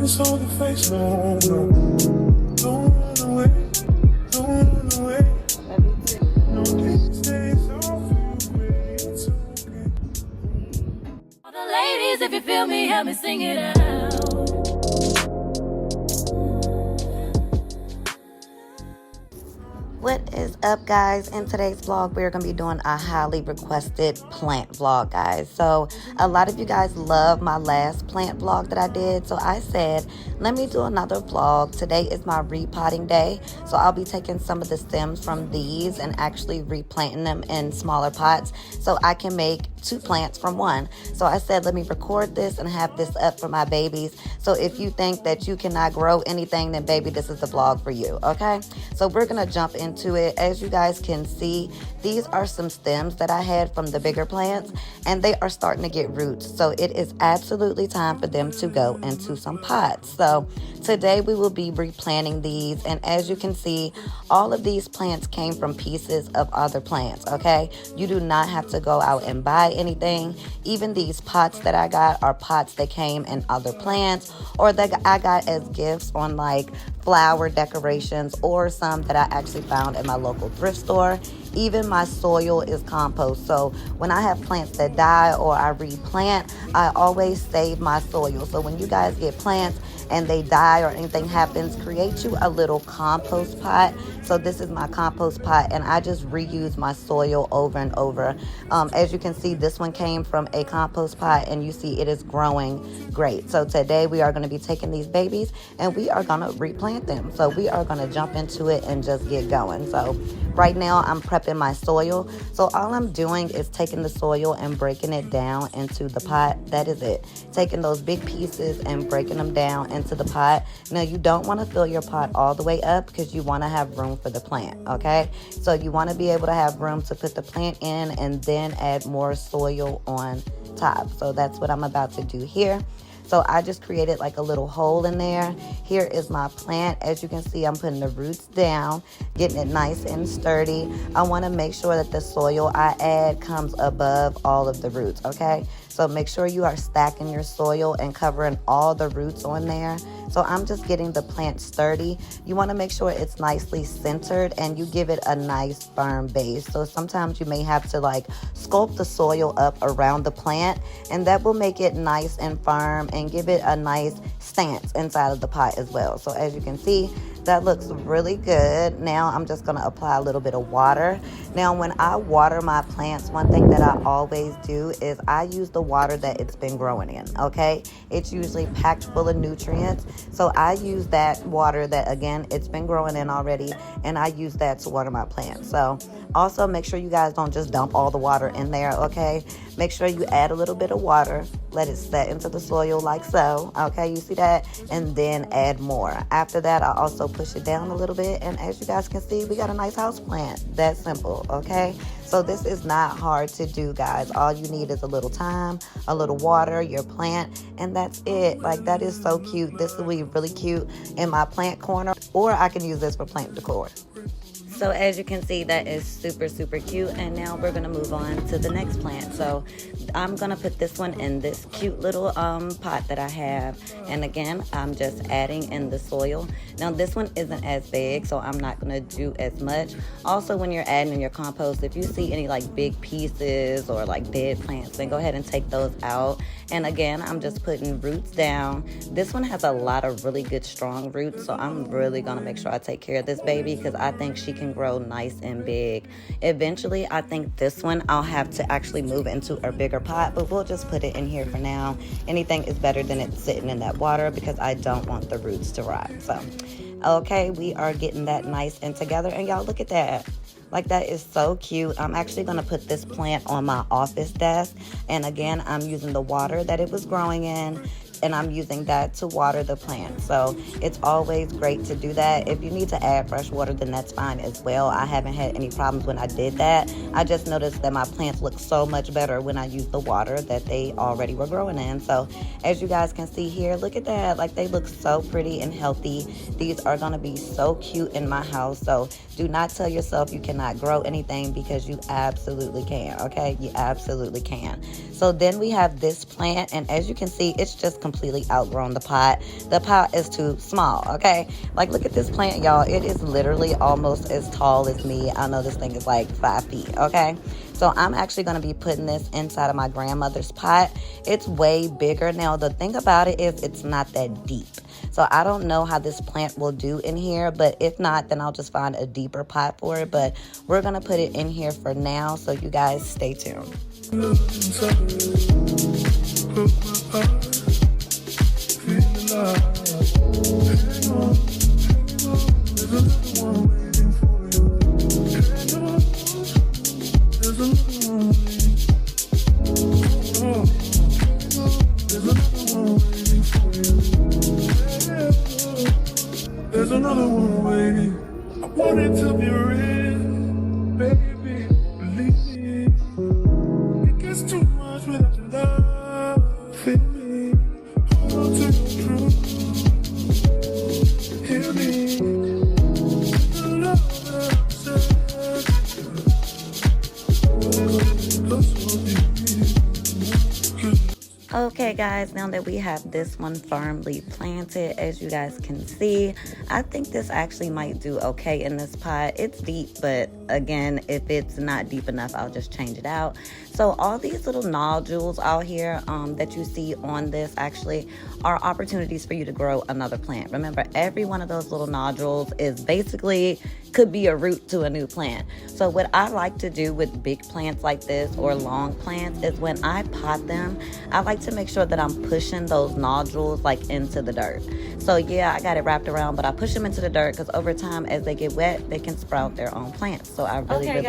Promise on the face, no, no. Don't run away, don't run away. No, these days I'll feel great, it's okay. All the ladies, if you feel me, help me sing it out. What is up, guys? In today's vlog, we're going to be doing a highly requested plant vlog, guys. So a lot of you guys love my last plant vlog that I did. So I said, let me do another vlog. Today is my repotting day. So I'll be taking some of the stems from these and actually replanting them in smaller pots so I can make 2 plants from 1. So I said, let me record this and have this up for my babies. So if you think that you cannot grow anything, then baby, this is the vlog for you, okay? So we're going to jump into it. As you guys can see, these are some stems that I had from the bigger plants, and they are starting to get roots. So it is absolutely time for them to go into some pots. So today we will be replanting these, and as you can see, all of these plants came from pieces of other plants, okay? You do not have to go out and buy anything. Even these pots that I got are pots that came in other plants, or that I got as gifts on like flower decorations, or some that I actually found in my local thrift store. Even my soil is compost. So when I have plants that die or I replant, I always save my soil. So when you guys get plants and they die or anything happens, create you a little compost pot. So this is my compost pot, and I just reuse my soil over and over. As you can see, this one came from a compost pot, and you see it is growing great. So today we are going to be taking these babies and we are going to replant them. So we are going to jump into it and just get going. So right now I'm prepping my soil. So all I'm doing is taking the soil and breaking it down into the pot. That is it. Taking those big pieces and breaking them down into the pot. Now you don't want to fill your pot all the way up because you want to have room for the plant, okay? So you want to be able to have room to put the plant in and then add more soil on top. So that's what I'm about to do here. So I just created like a little hole in there. Here is my plant. As you can see, I'm putting the roots down, getting it nice and sturdy. I want to make sure that the soil I add comes above all of the roots, okay? So make sure you are stacking your soil and covering all the roots on there. So I'm just getting the plant sturdy. You want to make sure it's nicely centered and you give it a nice firm base. So sometimes you may have to like sculpt the soil up around the plant, and that will make it nice and firm and give it a nice stance inside of the pot as well. So as you can see, that looks really good. Now I'm just going to apply a little bit of water. Now when I water my plants, one thing that I always do is I use the water that it's been growing in, okay? It's usually packed full of nutrients. So I use that water that, again, it's been growing in already, and I use that to water my plants. So also make sure you guys don't just dump all the water in there, okay? Make sure you add a little bit of water, let it set into the soil like so, okay? You see that? And then add more. After that, I also push it down a little bit, and as you guys can see, we got a nice house plant. That's simple, okay? So this is not hard to do, guys. All you need is a little time, a little water, your plant, and that's it. Like, that is so cute. This will be really cute in my plant corner, or I can use this for plant decor. So as you can see, that is super, super cute. And now we're going to move on to the next plant. So I'm going to put this one in this cute little pot that I have. And again, I'm just adding in the soil. Now this one isn't as big, so I'm not going to do as much. Also, when you're adding in your compost, if you see any like big pieces or like dead plants, then go ahead and take those out. And again, I'm just putting roots down. This one has a lot of really good strong roots, so I'm really going to make sure I take care of this baby because I think she can grow nice and big. Eventually, I think this one I'll have to actually move into a bigger pot, but we'll just put it in here for now. Anything is better than it sitting in that water because I don't want the roots to rot. So, okay, we are getting that nice and together, and y'all look at that. Like, that is so cute. I'm actually going to put this plant on my office desk. And again, I'm using the water that it was growing in, and I'm using that to water the plant. So it's always great to do that. If you need to add fresh water, then that's fine as well. I haven't had any problems when I did that. I just noticed that my plants look so much better when I use the water that they already were growing in. So as you guys can see here, look at that. Like, they look so pretty and healthy. These are going to be so cute in my house. So do not tell yourself you cannot grow anything, because you absolutely can, okay? You absolutely can. So then we have this plant, and as you can see, it's just completely outgrown the pot. The pot is too small, okay? Like, look at this plant, y'all. It is literally almost as tall as me. I know this thing is like 5 feet, okay? So I'm actually going to be putting this inside of my grandmother's pot. It's way bigger. Now, the thing about it is it's not that deep. So I don't know how this plant will do in here, but if not, then I'll just find a deeper pot for it. But we're going to put it in here for now, so you guys stay tuned. There's another one waiting. I want it to be real, baby. Believe me. It gets too much without your love in me. Hold on to your truth. Hear me. The love that I'm searching for. Okay, guys, now that we have this one firmly planted, as you guys can see, I think this actually might do okay in this pot. It's deep, but again, if it's not deep enough, I'll just change it out. So all these little nodules out here that you see on this actually are opportunities for you to grow another plant. Remember, every one of those little nodules is basically could be a root to a new plant. So what I like to do with big plants like this or long plants is when I pot them, I like to make sure that I'm pushing those nodules like into the dirt. So yeah, I got it wrapped around, but I push them into the dirt because over time, as they get wet, they can sprout their own plants. So I really love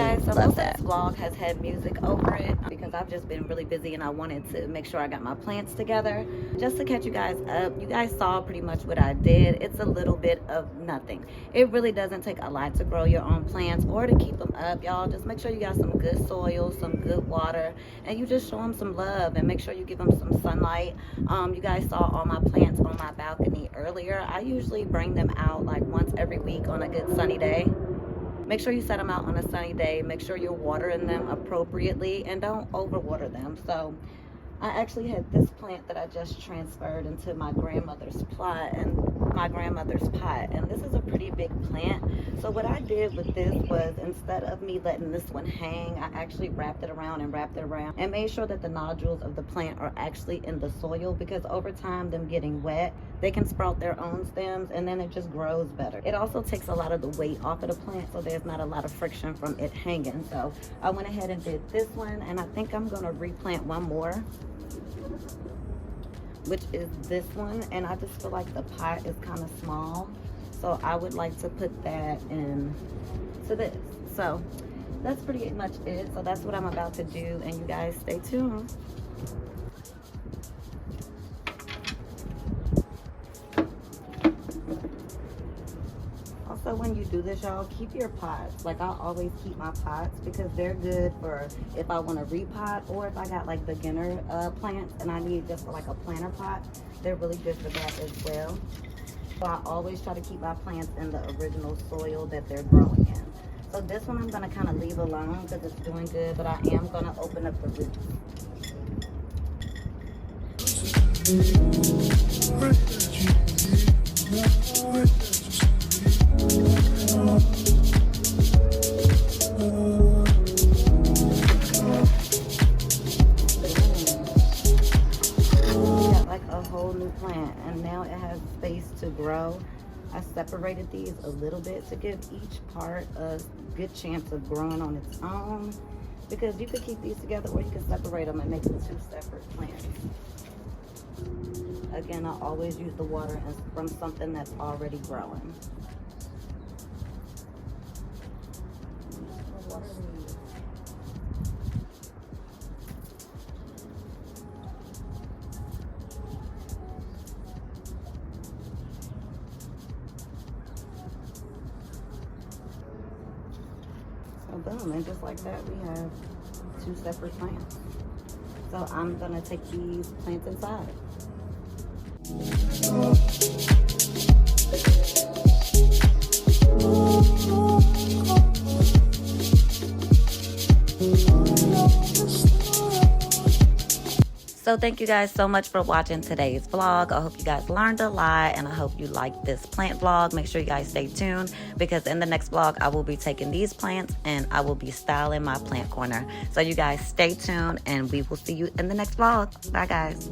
that. This vlog has had music over it because I've just been really busy and I wanted to make sure I got my plants together. Just to catch you guys up, you guys saw pretty much what I did. It's a little bit of nothing. It really doesn't take a lot to grow your own plants or to keep them up, y'all. Just make sure you got some good soil, some good water, and you just show them some love and make sure you give them some sunlight. You guys saw all my plants on my balcony earlier. I usually bring them out like once every week on a good sunny day. Make sure you set them out on a sunny day. Make sure you're watering them appropriately and don't overwater them. So I actually had this plant that I just transferred into my grandmother's plot and my grandmother's pot, and this is a pretty big plant. So what I did with this was, instead of me letting this one hang, I actually wrapped it around and made sure that the nodules of the plant are actually in the soil, because over time, them getting wet, they can sprout their own stems and then it just grows better. It also takes a lot of the weight off of the plant, so there's not a lot of friction from it hanging. So I went ahead and did this one, and I think I'm gonna replant one more, which is this one, and I just feel like the pot is kind of small, so I would like to put that in to this. So that's pretty much it. So that's what I'm about to do, and you guys stay tuned. Also, when you do this, y'all, keep your pots. Like, I always keep my pots because they're good for if I want to repot, or if I got like beginner plants and I need just like a planter pot, they're really good for that as well. So I always try to keep my plants in the original soil that they're growing in. So this one I'm going to kind of leave alone because it's doing good, but I am going to open up the roots. Plant, and now it has space to grow. I separated these a little bit to give each part a good chance of growing on its own, because you could keep these together or you could separate them and make them 2 separate plants. Again, I always use the water from something that's already growing. Boom, and just like that we have 2 separate plants. So I'm gonna take these plants inside. So thank you guys so much for watching today's vlog. I hope you guys learned a lot, and I hope you liked this plant vlog. Make sure you guys stay tuned, because in the next vlog I will be taking these plants and I will be styling my plant corner. So you guys stay tuned, and we will see you in the next vlog. Bye guys.